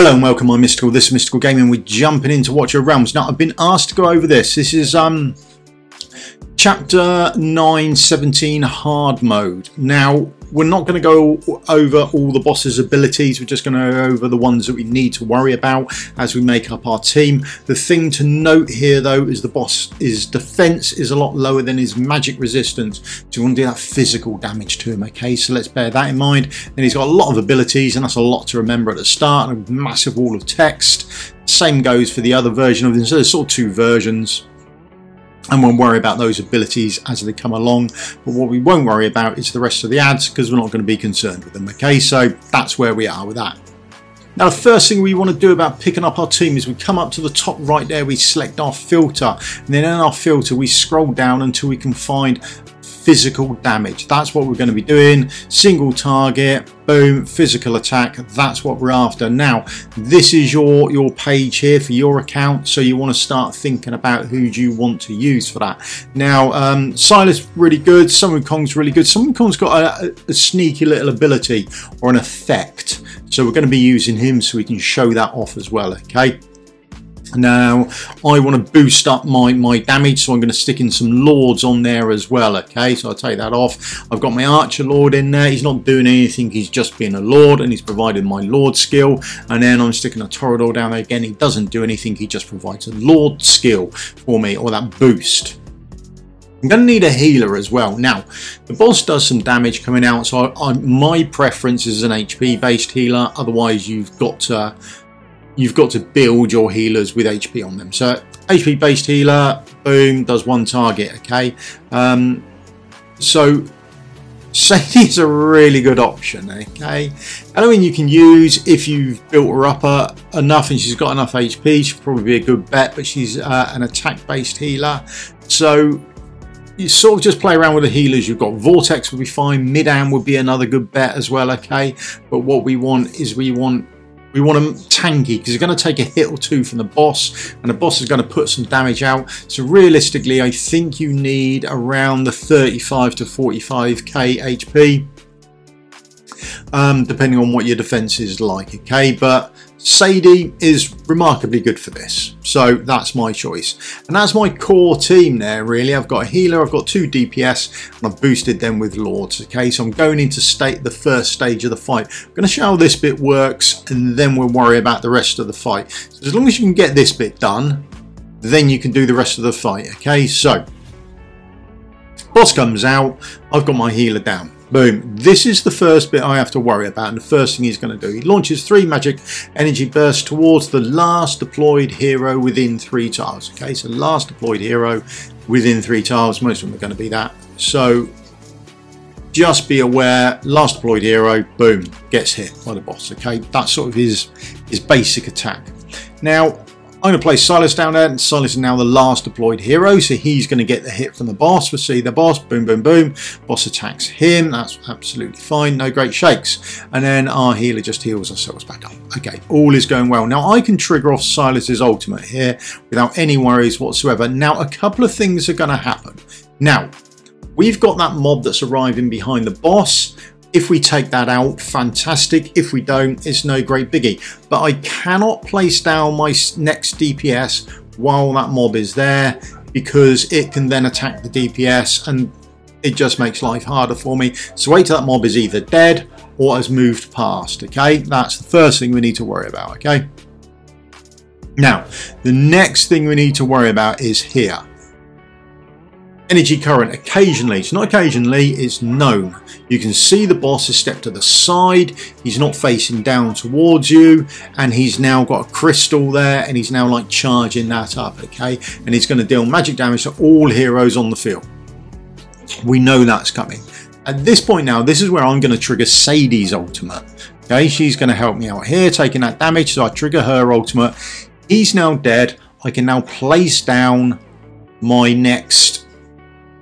Hello and welcome, I'm Misstical. This is Misstical Gaming. We're jumping into Watch Your Realms. Now, I've been asked to go over this. This is Chapter 917 Hard Mode. Now, we're not going to go over all the boss's abilities. We're just going to go over the ones that we need to worry about as we make up our team. The thing to note here, though, is the boss's defense is a lot lower than his magic resistance. So you want to do that physical damage to him, okay? So let's bear that in mind. And he's got a lot of abilities, and that's a lot to remember at the start, and a massive wall of text. Same goes for the other version of this. So there's sort of two versions. And we'll worry about those abilities as they come along, but what we won't worry about is the rest of the ads, because we're not going to be concerned with them, okay? So that's where we are with that. Now, the first thing we want to do about picking up our team is we come up to the top right there, we select our filter, and then in our filter we scroll down until we can find physical damage. That's what we're going to be doing. Single target, boom, physical attack. That's what we're after. Now, this is your page here for your account, so you want to start thinking about who do you want to use for that. Now, Silas really good. Sun Wukong's really good. Sun Wukong's got a sneaky little ability or an effect, so we're going to be using him so we can show that off as well. Okay. Now, I want to boost up my damage, so I'm going to stick in some lords on there as well, okay? So I'll take that off. I've got my archer lord in there. He's not doing anything. He's just being a lord, and he's providing my lord skill. And then I'm sticking a Toreador down there again. He doesn't do anything. He just provides a lord skill for me, or that boost. I'm going to need a healer as well. Now, the boss does some damage coming out, so my preference is an HP based healer. Otherwise, you've got to build your healers with HP on them. So HP based healer, boom, does one target, okay? So Sadie's a really good option, okay? Halloween you can use if you've built her up enough and she's got enough HP. She'll probably be a good bet, but she's an attack based healer. So you sort of just play around with the healers you've got. Vortex would be fine. Midam would be another good bet as well, okay? But what we want is we want them tanky, because you're going to take a hit or two from the boss, and the boss is going to put some damage out. So realistically, I think you need around the 35 to 45k HP, depending on what your defense is like, okay? But Sadie is remarkably good for this, so that's my choice, and that's my core team there. Really, I've got a healer, I've got two DPS, and I've boosted them with lords, okay? So I'm going into the first stage of the fight. I'm going to show how this bit works, and then we'll worry about the rest of the fight. So as long as you can get this bit done, then you can do the rest of the fight, okay? So boss comes out, I've got my healer down. Boom. This is the first bit I have to worry about, and the first thing he's going to do, he launches 3 magic energy bursts towards the last deployed hero within 3 tiles. Okay, so last deployed hero within 3 tiles. Most of them are going to be that. So just be aware, last deployed hero, boom, gets hit by the boss. Okay, that's sort of his basic attack. Now, I'm going to place Silas down there, and Silas is now the last deployed hero, so he's going to get the hit from the boss. We'll see the boss, boom, boom, boom. Boss attacks him, that's absolutely fine, no great shakes. And then our healer just heals ourselves back up. Okay, all is going well. Now, I can trigger off Silas's ultimate here without any worries whatsoever. Now, a couple of things are going to happen. Now, we've got that mob that's arriving behind the boss. If we take that out, fantastic. If we don't, it's no great biggie. But I cannot place down my next DPS while that mob is there, because it can then attack the DPS, and it just makes life harder for me. So wait till that mob is either dead or has moved past, okay? That's the first thing we need to worry about, okay? Now, the next thing we need to worry about is here. Energy current. Occasionally, it's not occasionally, it's known. You can see the boss has stepped to the side, he's not facing down towards you, and he's now got a crystal there, and he's now like charging that up, okay? And he's going to deal magic damage to all heroes on the field. We know that's coming. At this point now, this is where I'm going to trigger Sadie's ultimate. Okay, she's going to help me out here, taking that damage, so I trigger her ultimate. He's now dead. I can now place down my next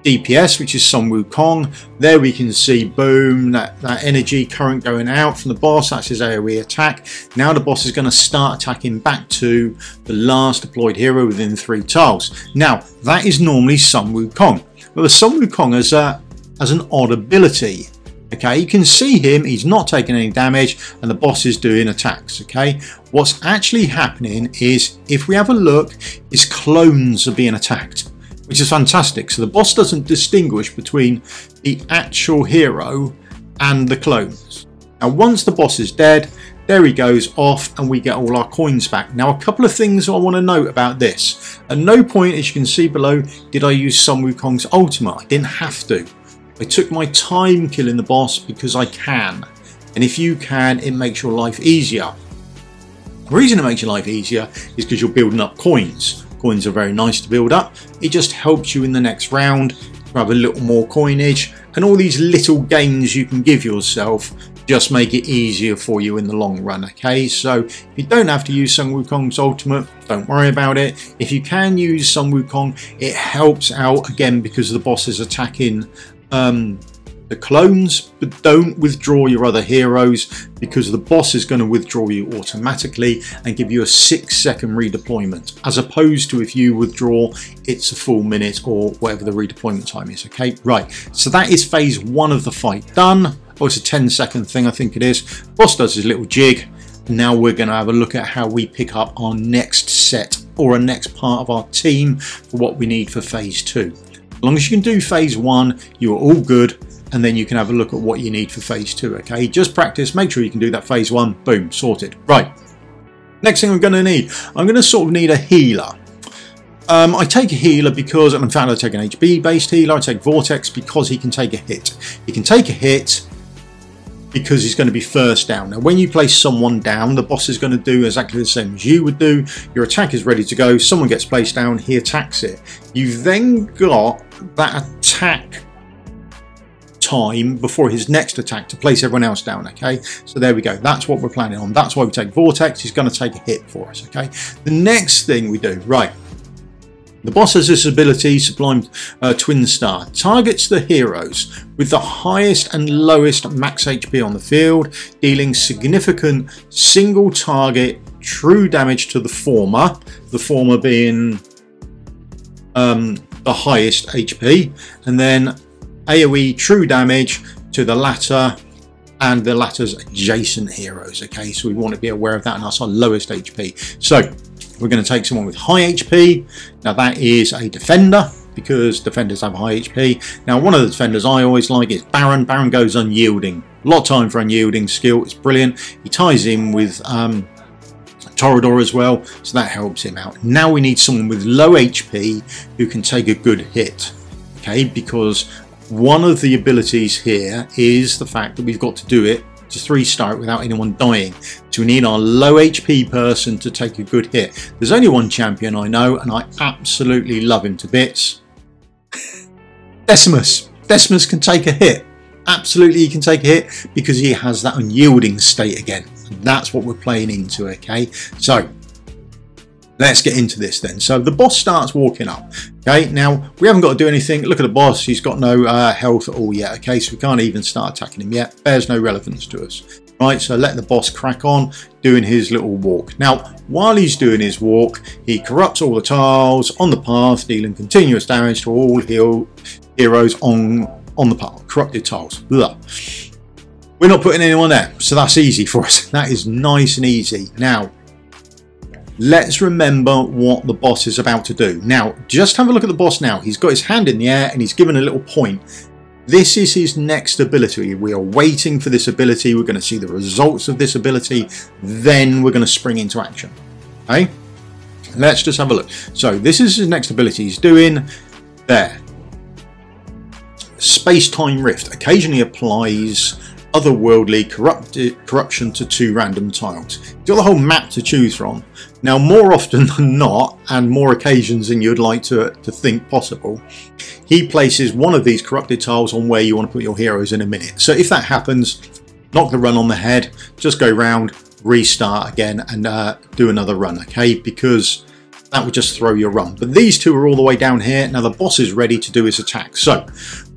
DPS, which is Sun Wukong. There we can see, boom, that energy current going out from the boss. That's his AoE attack. Now the boss is going to start attacking back to the last deployed hero within 3 tiles. Now, that is normally Sun Wukong. But the Sun Wukong has an odd ability. Okay, you can see him, he's not taking any damage, and the boss is doing attacks. Okay, what's actually happening is, if we have a look, his clones are being attacked, which is fantastic. So the boss doesn't distinguish between the actual hero and the clones. Now once the boss is dead, there he goes off and we get all our coins back. Now a couple of things I want to note about this. At no point, as you can see below, did I use Sun Wukong's ultimate. I didn't have to. I took my time killing the boss because I can. And if you can, it makes your life easier. The reason it makes your life easier is because you're building up coins. Coins are very nice to build up. It just helps you in the next round to have a little more coinage. And all these little gains you can give yourself just make it easier for you in the long run. Okay, so if you don't have to use Sun Wukong's ultimate, don't worry about it. If you can use Sun Wukong, it helps out again because the boss is attacking the clones, but don't withdraw your other heroes because the boss is going to withdraw you automatically and give you a 6-second redeployment, as opposed to if you withdraw, it's a full minute or whatever the redeployment time is. Okay, right, so that is phase 1 of the fight done. Oh, it's a 10-second thing, I think it is. Boss does his little jig. Now we're going to have a look at how we pick up our next set or a next part of our team for what we need for phase 2. As long as you can do phase 1, you are all good, and then you can have a look at what you need for phase 2. Okay, just practice, make sure you can do that phase 1, boom, sorted. Right, next thing I'm going to need, I'm going to sort of need a healer. I take a healer because, and in fact I take an HB based healer. I take Vortex because he can take a hit. He can take a hit because he's going to be first down. Now when you place someone down, the boss is going to do exactly the same as you would do. Your attack is ready to go, someone gets placed down, he attacks it. You've then got that attack time before his next attack to place everyone else down. Okay, so there we go, that's what we're planning on. That's why we take Vortex. He's going to take a hit for us. Okay, the next thing we do, right, the boss has this ability, Sublime Twin Star, targets the heroes with the highest and lowest max HP on the field, dealing significant single target true damage to the former being the highest HP, and then AoE true damage to the latter and the latter's adjacent heroes. Okay, so we want to be aware of that, and that's our lowest HP. So we're going to take someone with high HP. Now that is a defender, because defenders have high HP. Now one of the defenders I always like is Baron. Baron goes unyielding. A lot of time for unyielding skill. It's brilliant. He ties in with Torador as well, so that helps him out. Now we need someone with low HP who can take a good hit. Okay, because one of the abilities here is the fact that we've got to do it to 3-star it without anyone dying. So we need our low HP person to take a good hit. There's only one champion I know, and I absolutely love him to bits. Decimus. Decimus can take a hit. Absolutely he can take a hit because he has that unyielding state again. And that's what we're playing into. Okay, so let's get into this then. So the boss starts walking up. Okay, now we haven't got to do anything. Look at the boss, he's got no health at all yet. Okay, so we can't even start attacking him yet. Bears no relevance to us. Right, so let the boss crack on doing his little walk. Now while he's doing his walk, he corrupts all the tiles on the path, dealing continuous damage to all heroes on the path. Corrupted tiles. Blah. We're not putting anyone there, so that's easy for us. That is nice and easy. Now let's remember what the boss is about to do. Now, just have a look at the boss now. He's got his hand in the air and he's given a little point. This is his next ability. We are waiting for this ability. We're going to see the results of this ability. Then we're going to spring into action. Okay? Let's just have a look. So this is his next ability. He's doing there. Space-time rift. Occasionally applies otherworldly corruption to 2 random tiles. You've got the whole map to choose from. Now more often than not, and more occasions than you'd like to think possible, he places one of these corrupted tiles on where you want to put your heroes in a minute. So if that happens, knock the run on the head, just go round, restart again and do another run. Okay, because that would just throw your run. But these two are all the way down here. Now the boss is ready to do his attack. So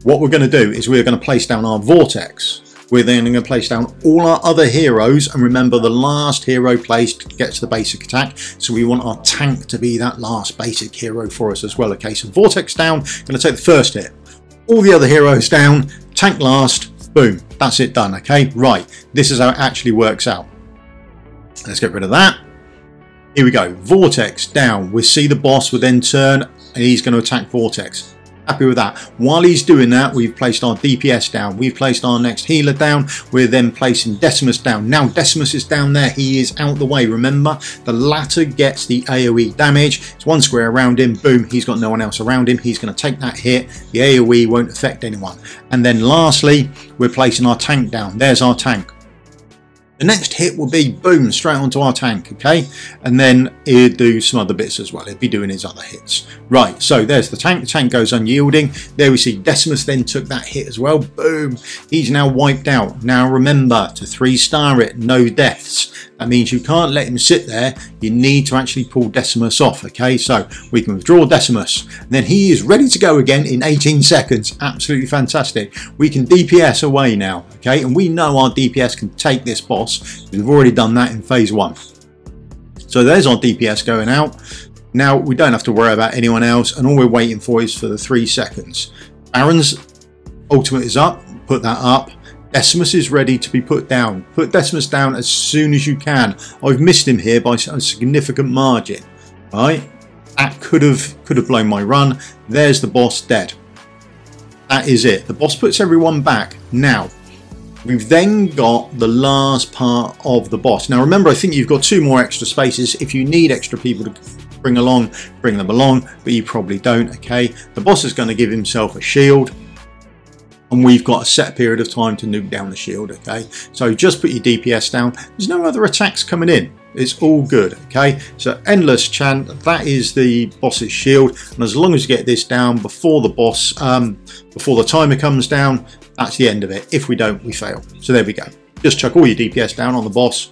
what we're going to do is we're going to place down our Vortex. We're then going to place down all our other heroes, and remember the last hero placed gets the basic attack, so we want our tank to be that last basic hero for us as well. Okay, so Vortex down, going to take the first hit. All the other heroes down, tank last, Boom, that's it done. Okay, right, this is how it actually works out. Let's get rid of that. Here we go, Vortex down. We see the boss will then turn and he's going to attack Vortex. Happy with that. While he's doing that, we've placed our DPS down, we've placed our next healer down, we're then placing Decimus down. Now Decimus is down there, he is out the way. Remember, the latter gets the AoE damage. It's one square around him, boom, he's got no one else around him, he's going to take that hit, the AoE won't affect anyone. And then lastly, we're placing our tank down. There's our tank. The next hit will be boom, straight onto our tank, okay? And then he'll do some other bits as well. He'll be doing his other hits. Right, so there's the tank goes unyielding. There we see Decimus then took that hit as well. Boom, he's now wiped out. Now remember to 3-star it, no deaths. That means you can't let him sit there. You need to actually pull Decimus off, okay? So we can withdraw Decimus. And then he is ready to go again in 18 seconds. Absolutely fantastic. We can DPS away now, okay? And we know our DPS can take this boss. We've already done that in phase 1. So there's our DPS going out. Now we don't have to worry about anyone else. And all we're waiting for is for the 3 seconds. Baron's ultimate is up. Put that up. Decimus is ready to be put down. Put Decimus down as soon as you can. I've missed him here by a significant margin. Right? That could have blown my run. There's the boss dead. That is it. The boss puts everyone back. Now, we've then got the last part of the boss. Now remember, I think you've got 2 more extra spaces. If you need extra people to bring along, bring them along, but you probably don't, okay? The boss is going to give himself a shield. And we've got a set period of time to nuke down the shield, okay? So just put your DPS down. There's no other attacks coming in. It's all good, okay? So endless chant, that is the boss's shield. And as long as you get this down before the boss, before the timer comes down, that's the end of it. If we don't, we fail. So there we go. Just chuck all your DPS down on the boss.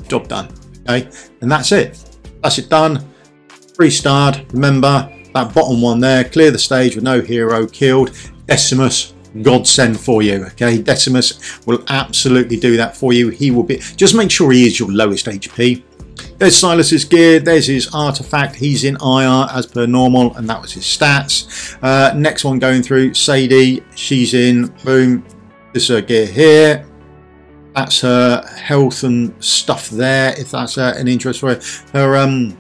Job done, okay? And that's it. That's it done. 3-starred. Remember, that bottom one there, clear the stage with no hero killed. Decimus, godsend for you, okay? Decimus will absolutely do that for you. He will be, just make sure he is your lowest HP. There's Silas's gear, there's his artifact, he's in IR as per normal, and that was his stats. Next one going through, Sadie, she's in, boom, this is her gear here. That's her health and stuff there, if that's an interest for her. Her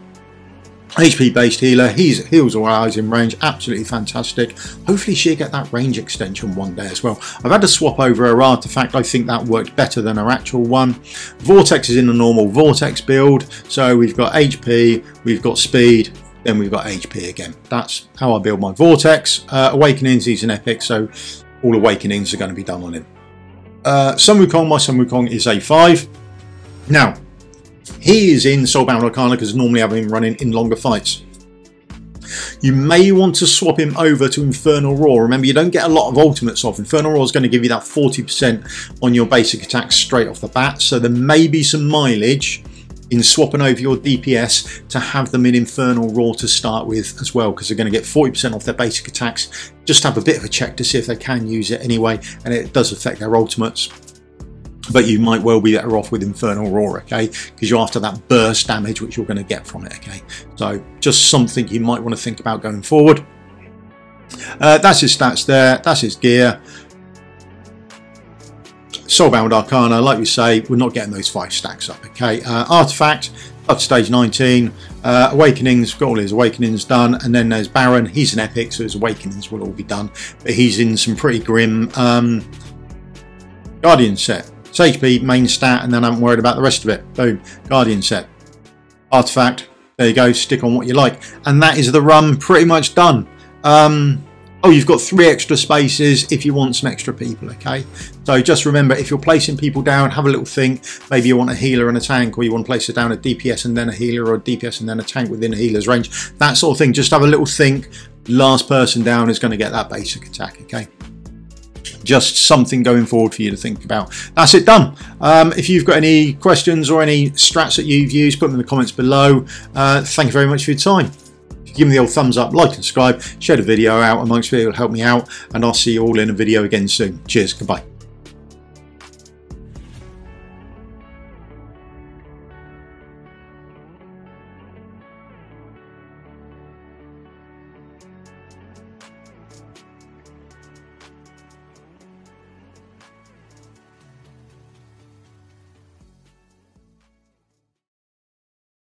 HP based healer, heals all eyes in range, absolutely fantastic. Hopefully she'll get that range extension one day as well. I've had to swap over her artifact, I think that worked better than her actual one. Vortex is in the normal Vortex build, so we've got HP, we've got speed, then we've got HP again. That's how I build my Vortex. Awakenings, he's an epic, so all Awakenings are going to be done on him. Sun Wukong, my Sun Wukong is A5. Now, he is in Soulbound Arcana because normally I have him running in longer fights. You may want to swap him over to Infernal Roar. Remember, you don't get a lot of ultimates off. Infernal Roar is going to give you that 40% on your basic attacks straight off the bat. So there may be some mileage in swapping over your DPS to have them in Infernal Roar to start with as well, because they're going to get 40% off their basic attacks. Just have a bit of a check to see if they can use it anyway, and it does affect their ultimates. But you might well be better off with Infernal Roar, okay? Because you're after that burst damage which you're going to get from it, okay? So just something you might want to think about going forward. That's his stats there. That's his gear. Soulbound Arcana, like we say, we're not getting those 5 stacks up, okay? Artifact, up to stage 19. Awakenings, got all his Awakenings done. And then there's Baron. He's an epic, so his Awakenings will all be done. But he's in some pretty grim Guardian set. It's HP, main stat, and then I'm worried about the rest of it. Boom, Guardian set. Artifact, there you go, stick on what you like. And that is the run pretty much done. Oh, you've got 3 extra spaces if you want some extra people, okay? So just remember, if you're placing people down, have a little think. Maybe you want a healer and a tank, or you want to place it down a DPS and then a healer, or a DPS and then a tank within a healer's range. That sort of thing, just have a little think. Last person down is going to get that basic attack, okay? Just something going forward for you to think about. That's it done. If you've got any questions or any strats that you've used, put them in the comments below. Thank you very much for your time. Give me the old thumbs up, like and subscribe, share the video out amongst you, it'll help me out, and I'll see you all in a video again soon. Cheers, goodbye.